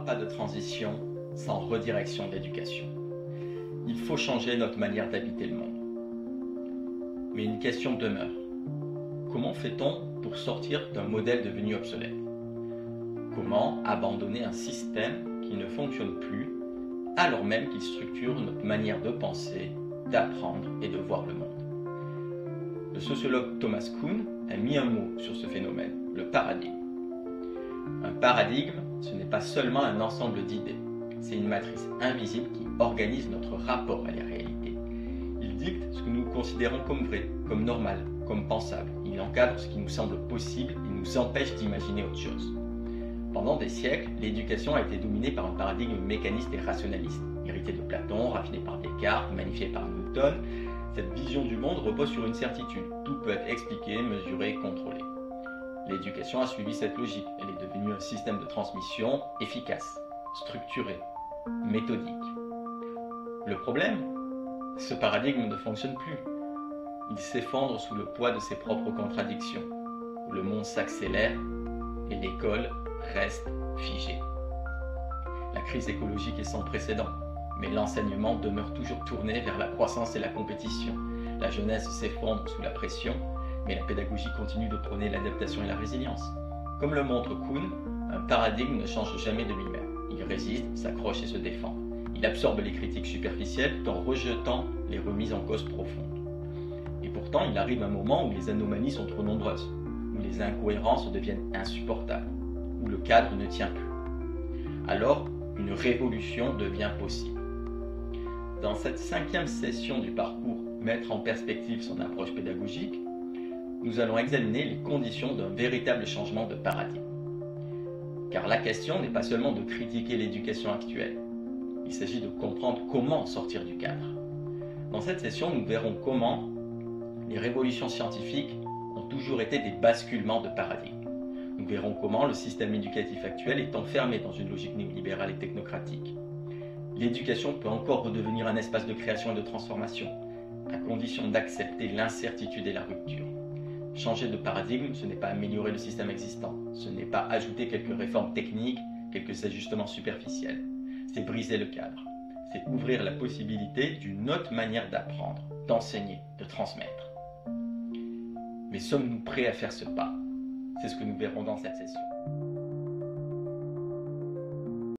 pas de transition sans redirection de l'éducation. Il faut changer notre manière d'habiter le monde. Mais une question demeure. Comment fait-on pour sortir d'un modèle devenu obsolète? Comment abandonner un système qui ne fonctionne plus alors même qu'il structure notre manière de penser, d'apprendre et de voir le monde? Le sociologue Thomas Kuhn a mis un mot sur ce phénomène, le paradigme. Un paradigme, ce n'est pas seulement un ensemble d'idées, c'est une matrice invisible qui organise notre rapport à la réalité. Il dicte ce que nous considérons comme vrai, comme normal, comme pensable. Il encadre ce qui nous semble possible et nous empêche d'imaginer autre chose. Pendant des siècles, l'éducation a été dominée par un paradigme mécaniste et rationaliste, hérité de Platon, raffiné par Descartes, magnifié par Newton. Cette vision du monde repose sur une certitude. Tout peut être expliqué, mesuré, contrôlé. L'éducation a suivi cette logique. Elle est devenue un système de transmission efficace, structuré, méthodique. Le problème, ce paradigme ne fonctionne plus. Il s'effondre sous le poids de ses propres contradictions. Le monde s'accélère et l'école reste figée. La crise écologique est sans précédent, mais l'enseignement demeure toujours tourné vers la croissance et la compétition. La jeunesse s'effondre sous la pression, mais la pédagogie continue de prôner l'adaptation et la résilience. Comme le montre Kuhn, un paradigme ne change jamais de lui-même. Il résiste, s'accroche et se défend. Il absorbe les critiques superficielles tout en rejetant les remises en cause profondes. Et pourtant, il arrive un moment où les anomalies sont trop nombreuses, où les incohérences deviennent insupportables, où le cadre ne tient plus. Alors, une révolution devient possible. Dans cette 5e session du parcours Mettre en perspective son approche pédagogique, nous allons examiner les conditions d'un véritable changement de paradigme. Car la question n'est pas seulement de critiquer l'éducation actuelle, il s'agit de comprendre comment sortir du cadre. Dans cette session, nous verrons comment les révolutions scientifiques ont toujours été des basculements de paradigme. Nous verrons comment le système éducatif actuel est enfermé dans une logique néolibérale et technocratique. L'éducation peut encore redevenir un espace de création et de transformation, à condition d'accepter l'incertitude et la rupture. Changer de paradigme, ce n'est pas améliorer le système existant, ce n'est pas ajouter quelques réformes techniques, quelques ajustements superficiels. C'est briser le cadre, c'est ouvrir la possibilité d'une autre manière d'apprendre, d'enseigner, de transmettre. Mais sommes-nous prêts à faire ce pas? C'est ce que nous verrons dans cette session.